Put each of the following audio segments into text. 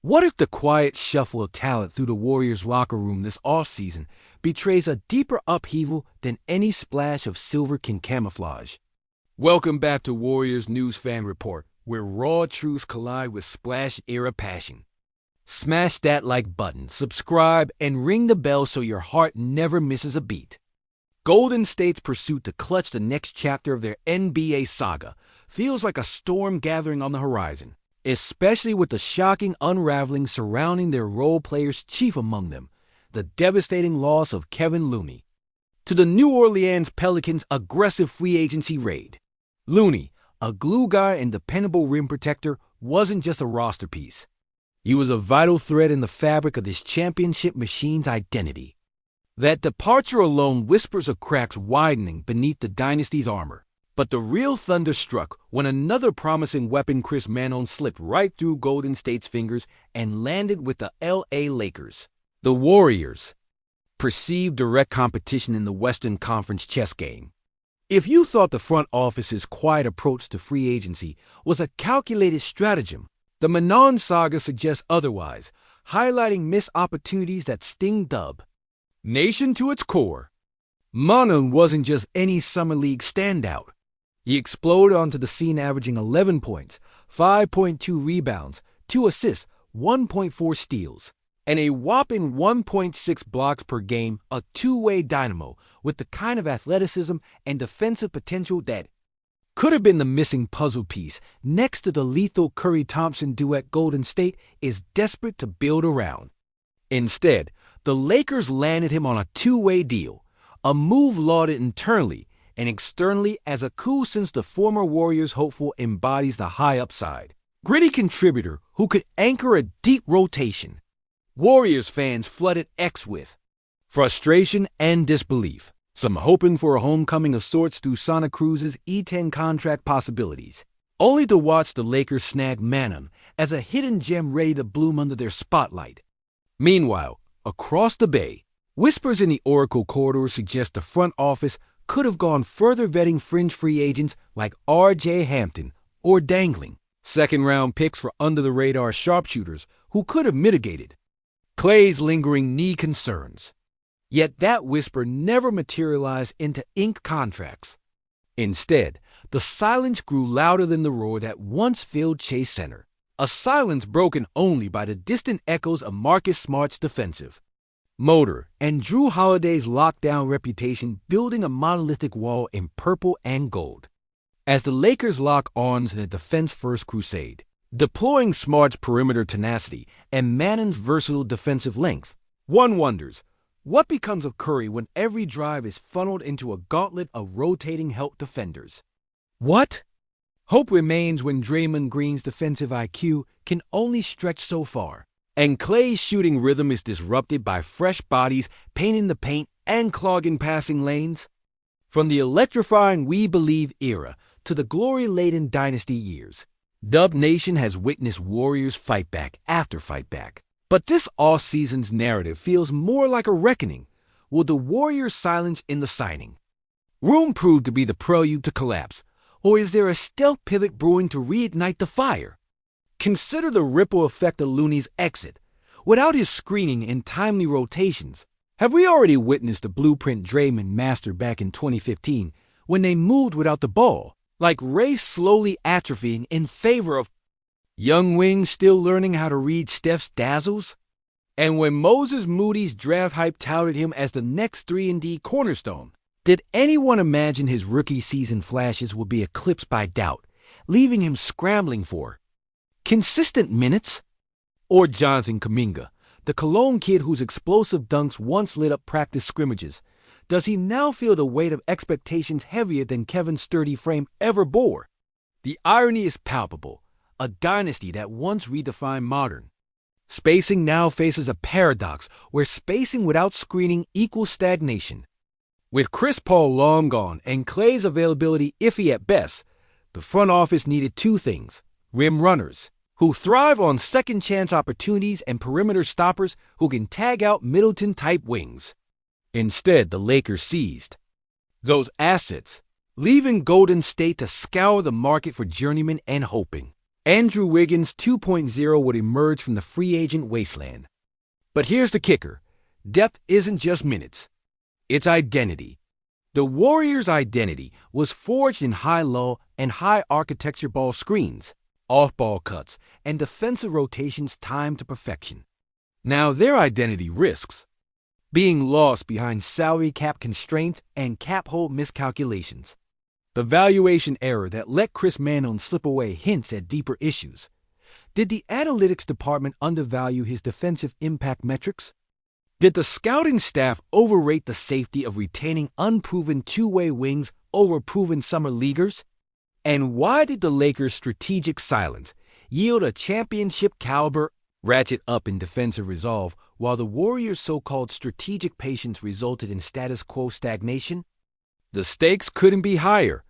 What if the quiet shuffle of talent through the Warriors' locker room this offseason betrays a deeper upheaval than any splash of silver can camouflage? Welcome back to Warriors News Fan Report, where raw truths collide with splash-era passion. Smash that like button, subscribe, and ring the bell so your heart never misses a beat. Golden State's pursuit to clutch the next chapter of their NBA saga feels like a storm gathering on the horizon, especially with the shocking unraveling surrounding their role players, chief among them, the devastating loss of Kevin Looney. To the New Orleans Pelicans' aggressive free agency raid, Looney, a glue guy and dependable rim protector, wasn't just a roster piece. He was a vital thread in the fabric of this championship machine's identity. That departure alone whispers of cracks widening beneath the dynasty's armor. But the real thunder struck when another promising weapon, Chris Manon, slipped right through Golden State's fingers and landed with the LA Lakers. The Warriors, perceived direct competition in the Western Conference chess game. If you thought the front office's quiet approach to free agency was a calculated stratagem, the Manon saga suggests otherwise, highlighting missed opportunities that sting dub. Nation to its core, Manon wasn't just any summer league standout. He exploded onto the scene averaging 11 points, 5.2 rebounds, 2 assists, 1.4 steals, and a whopping 1.6 blocks per game, a two-way dynamo with the kind of athleticism and defensive potential that could have been the missing puzzle piece next to the lethal Curry-Thompson duet Golden State is desperate to build around. Instead, the Lakers landed him on a two-way deal, a move lauded internally and externally as a coup since the former Warriors hopeful embodies the high upside. Gritty contributor who could anchor a deep rotation. Warriors fans flooded X with frustration and disbelief, some hoping for a homecoming of sorts through Santa Cruz's E10 contract possibilities, only to watch the Lakers snag Manon as a hidden gem ready to bloom under their spotlight. Meanwhile, across the bay, whispers in the Oracle corridor suggest the front office could have gone further vetting fringe free agents like R.J. Hampton or dangling second-round picks for under-the-radar sharpshooters who could have mitigated Clay's lingering knee concerns. Yet that whisper never materialized into inked contracts. Instead, the silence grew louder than the roar that once filled Chase Center, a silence broken only by the distant echoes of Marcus Smart's defensive motor and Drew Holiday's lockdown reputation building a monolithic wall in purple and gold. As the Lakers lock arms in a defense-first crusade, deploying Smart's perimeter tenacity and Manon's versatile defensive length, one wonders, what becomes of Curry when every drive is funneled into a gauntlet of rotating help defenders? What? Hope remains when Draymond Green's defensive IQ can only stretch so far, and Clay's shooting rhythm is disrupted by fresh bodies painting the paint and clogging passing lanes. From the electrifying We Believe era to the glory-laden dynasty years, Dub Nation has witnessed Warriors fight back after fight back. But this off-season's narrative feels more like a reckoning. Will the Warriors silence in the signing room prove to be the prelude to collapse, or is there a stealth pivot brewing to reignite the fire? Consider the ripple effect of Looney's exit. Without his screening and timely rotations, have we already witnessed the blueprint Draymond mastered back in 2015 when they moved without the ball, like Ray slowly atrophying in favor of young wings still learning how to read Steph's dazzles? And when Moses Moody's draft hype touted him as the next 3-and-D cornerstone, did anyone imagine his rookie season flashes would be eclipsed by doubt, leaving him scrambling for consistent minutes? Or Jonathan Kuminga, the Cologne kid whose explosive dunks once lit up practice scrimmages, does he now feel the weight of expectations heavier than Kevin's sturdy frame ever bore? The irony is palpable. A dynasty that once redefined modern spacing now faces a paradox where spacing without screening equals stagnation. With Chris Paul long gone and Clay's availability iffy at best, the front office needed two things: rim runners who thrive on second-chance opportunities and perimeter stoppers who can tag out Middleton-type wings. Instead, the Lakers seized those assets, leaving Golden State to scour the market for journeymen and hoping Andrew Wiggins 2.0 would emerge from the free agent wasteland. But here's the kicker. Depth isn't just minutes. It's identity. The Warriors' identity was forged in high-low and high-architecture ball screens, off-ball cuts, and defensive rotations timed to perfection. Now their identity risks being lost behind salary cap constraints and cap hold miscalculations. The valuation error that let Chris Manon slip away hints at deeper issues. Did the analytics department undervalue his defensive impact metrics? Did the scouting staff overrate the safety of retaining unproven two-way wings over proven summer leaguers? And why did the Lakers' strategic silence yield a championship-caliber ratchet up in defensive resolve, while the Warriors' so-called strategic patience resulted in status quo stagnation? The stakes couldn't be higher.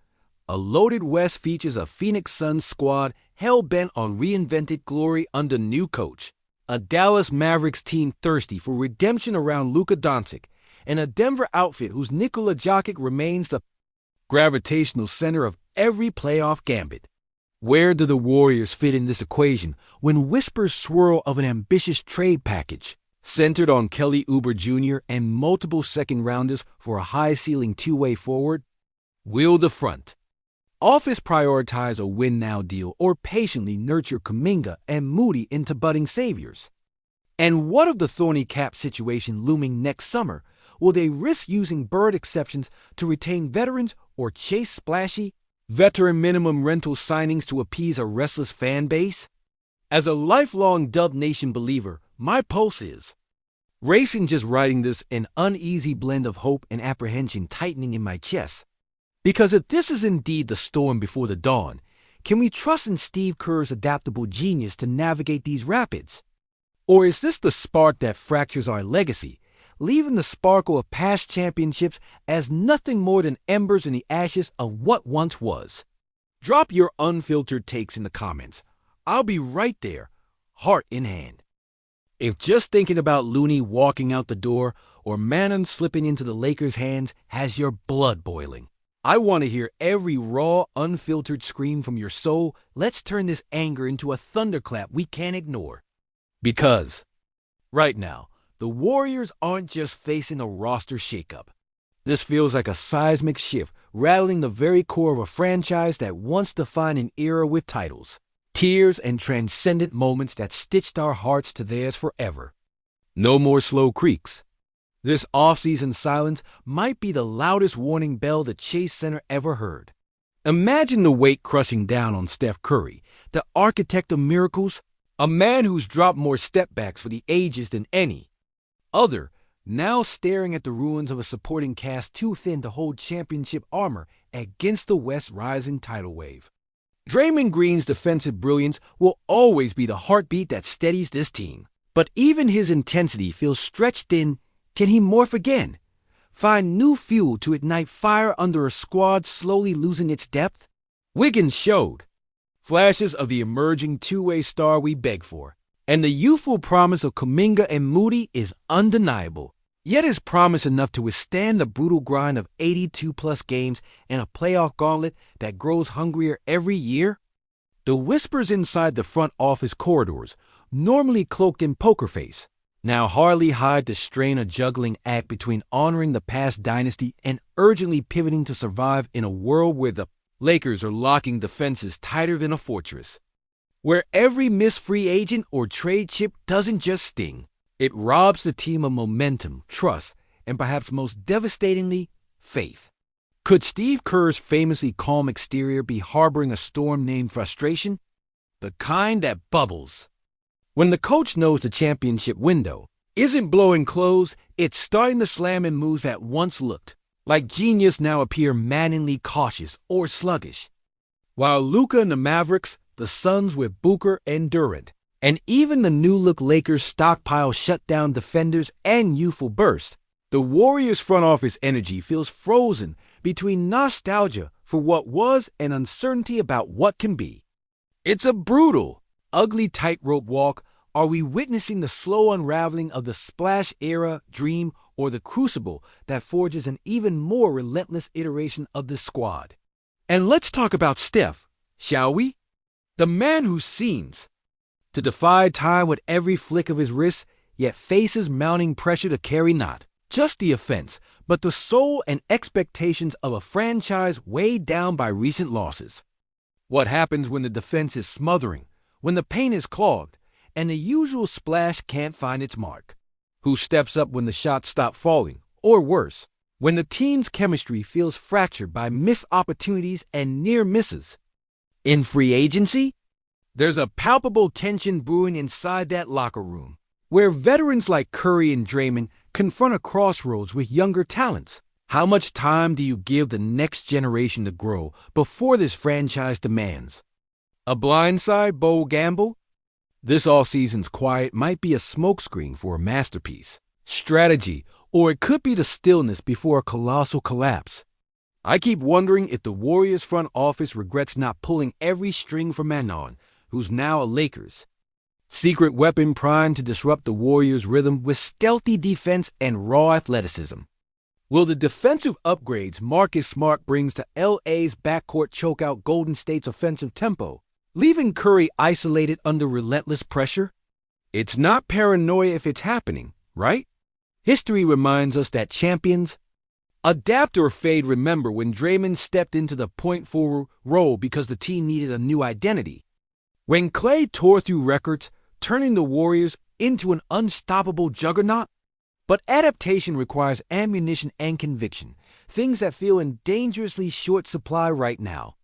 A loaded West features a Phoenix Suns squad hell-bent on reinvented glory under new coach, a Dallas Mavericks team thirsty for redemption around Luka Doncic, and a Denver outfit whose Nikola Jokic remains the gravitational center of every playoff gambit. Where do the Warriors fit in this equation when whispers swirl of an ambitious trade package centered on Kelly Oubre Jr. and multiple second-rounders for a high-ceiling two-way forward? Will the front office prioritize a win-now deal or patiently nurture Kuminga and Moody into budding saviors? And what of the thorny cap situation looming next summer? Will they risk using Bird exceptions to retain veterans or chase splashy veteran minimum rental signings to appease a restless fan base? As a lifelong Dub Nation believer, my pulse is racing just writing this, an uneasy blend of hope and apprehension tightening in my chest. Because if this is indeed the storm before the dawn, can we trust in Steve Kerr's adaptable genius to navigate these rapids? Or is this the spark that fractures our legacy, leaving the sparkle of past championships as nothing more than embers in the ashes of what once was? Drop your unfiltered takes in the comments. I'll be right there, heart in hand. If just thinking about Looney walking out the door or Manon slipping into the Lakers' hands has your blood boiling, I want to hear every raw, unfiltered scream from your soul. Let's turn this anger into a thunderclap we can't ignore. Because right now, the Warriors aren't just facing a roster shakeup. This feels like a seismic shift, rattling the very core of a franchise that once defined an era with titles, tears, and transcendent moments that stitched our hearts to theirs forever. No more slow creaks. This off-season silence might be the loudest warning bell the Chase Center ever heard. Imagine the weight crushing down on Steph Curry, the architect of miracles, a man who's dropped more stepbacks for the ages than any other, now staring at the ruins of a supporting cast too thin to hold championship armor against the West's rising tidal wave. Draymond Green's defensive brilliance will always be the heartbeat that steadies this team. But even his intensity feels stretched thin. Can he morph again? Find new fuel to ignite fire under a squad slowly losing its depth? Wiggins showed flashes of the emerging two-way star we beg for, and the youthful promise of Kuminga and Moody is undeniable. Yet is promise enough to withstand the brutal grind of 82-plus games and a playoff gauntlet that grows hungrier every year? The whispers inside the front office corridors, normally cloaked in poker face, now hardly hide the strain of juggling act between honoring the past dynasty and urgently pivoting to survive in a world where the Lakers are locking defenses tighter than a fortress, where every missed free agent or trade chip doesn't just sting. It robs the team of momentum, trust, and perhaps most devastatingly, faith. Could Steve Kerr's famously calm exterior be harboring a storm named frustration? The kind that bubbles when the coach knows the championship window isn't blowing closed, it's starting to slam in moves that once looked like genius now appear maddeningly cautious or sluggish. While Luka and the Mavericks, the Suns with Booker and Durant, and even the new-look Lakers stockpile shutdown defenders and youthful bursts, the Warriors' front office energy feels frozen between nostalgia for what was and uncertainty about what can be. It's a brutal, ugly tightrope walk. Are we witnessing the slow unraveling of the splash-era dream or the crucible that forges an even more relentless iteration of this squad? And let's talk about Steph, shall we? The man who seems to defy time with every flick of his wrist, yet faces mounting pressure to carry not just the offense, but the soul and expectations of a franchise weighed down by recent losses. What happens when the defense is smothering, when the paint is clogged, and the usual splash can't find its mark? Who steps up when the shots stop falling, or worse, when the team's chemistry feels fractured by missed opportunities and near misses? In free agency, there's a palpable tension brewing inside that locker room, where veterans like Curry and Draymond confront a crossroads with younger talents. How much time do you give the next generation to grow before this franchise demands? A blindside bold gamble? This offseason's quiet might be a smokescreen for a masterpiece, strategy, or it could be the stillness before a colossal collapse. I keep wondering if the Warriors front office regrets not pulling every string for Manon, who's now a Lakers secret weapon primed to disrupt the Warriors' rhythm with stealthy defense and raw athleticism. Will the defensive upgrades Marcus Smart brings to LA's backcourt choke out Golden State's offensive tempo, leaving Curry isolated under relentless pressure? It's not paranoia if it's happening, right? History reminds us that champions adapt or fade. Remember when Draymond stepped into the point forward role because the team needed a new identity? When Klay tore through records, turning the Warriors into an unstoppable juggernaut? But adaptation requires ammunition and conviction, things that feel in dangerously short supply right now.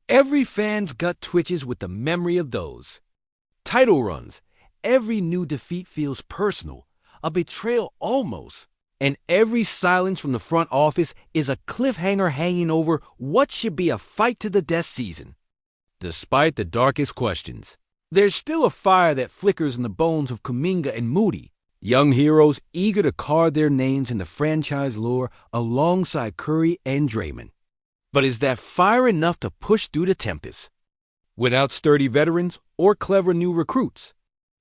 Every fan's gut twitches with the memory of those title runs. Every new defeat feels personal, a betrayal almost. And every silence from the front office is a cliffhanger hanging over what should be a fight to the death season. Despite the darkest questions, there's still a fire that flickers in the bones of Kuminga and Moody, young heroes eager to carve their names in the franchise lore alongside Curry and Draymond. But is that fire enough to push through the tempest? Without sturdy veterans or clever new recruits,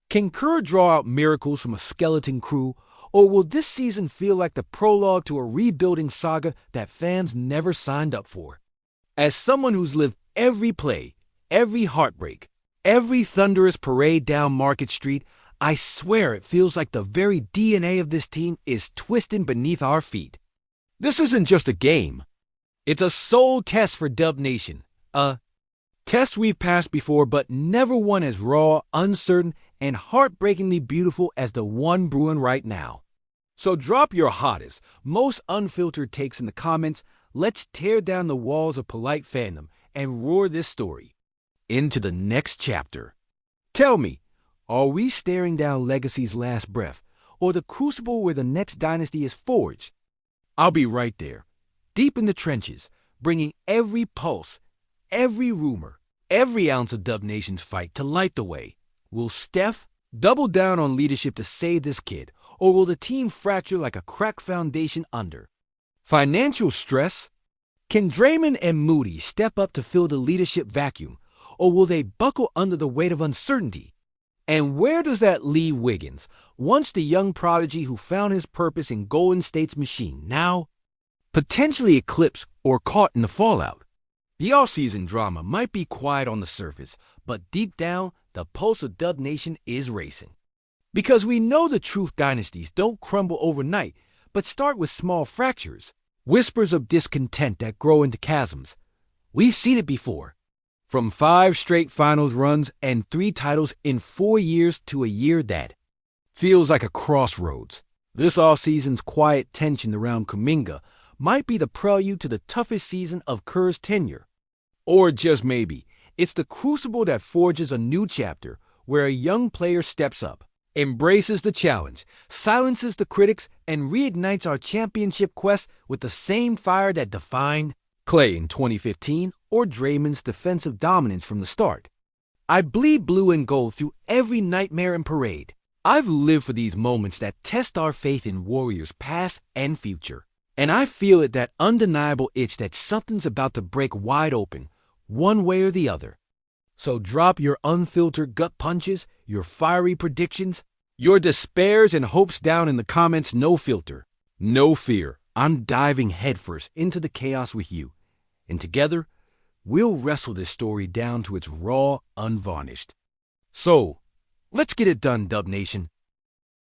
can Curry draw out miracles from a skeleton crew, or will this season feel like the prologue to a rebuilding saga that fans never signed up for? As someone who's lived every play, every heartbreak, every thunderous parade down Market Street, I swear it feels like the very DNA of this team is twisting beneath our feet. This isn't just a game. It's a soul test for Dub Nation. A test we've passed before, but never one as raw, uncertain, and heartbreakingly beautiful as the one brewing right now. So drop your hottest, most unfiltered takes in the comments. Let's tear down the walls of polite fandom and roar this story into the next chapter. Tell me, are we staring down Legacy's last breath, or the crucible where the next dynasty is forged? I'll be right there, deep in the trenches, bringing every pulse, every rumor, every ounce of Dub Nation's fight to light the way. Will Steph double down on leadership to save this kid, or will the team fracture like a cracked foundation under financial stress? Can Draymond and Moody step up to fill the leadership vacuum, or will they buckle under the weight of uncertainty? And where does that leave Wiggins, once the young prodigy who found his purpose in Golden State's machine, now potentially eclipsed or caught in the fallout? The offseason drama might be quiet on the surface, but deep down, the pulse of Dub Nation is racing. Because we know the truth dynasties don't crumble overnight, but start with small fractures, whispers of discontent that grow into chasms. We've seen it before. From 5 straight finals runs and 3 titles in 4 years to a year that feels like a crossroads. This offseason's quiet tension around Kuminga might be the prelude to the toughest season of Kerr's tenure. Or just maybe, it's the crucible that forges a new chapter where a young player steps up, embraces the challenge, silences the critics, and reignites our championship quest with the same fire that defined Klay in 2015 or Draymond's defensive dominance from the start. I bleed blue and gold through every nightmare and parade. I've lived for these moments that test our faith in Warriors past and future. And I feel it, that undeniable itch that something's about to break wide open, one way or the other. So drop your unfiltered gut punches, your fiery predictions, your despairs and hopes down in the comments. No filter, no fear. I'm diving headfirst into the chaos with you. And together, we'll wrestle this story down to its raw, unvarnished. So, let's get it done, Dub Nation.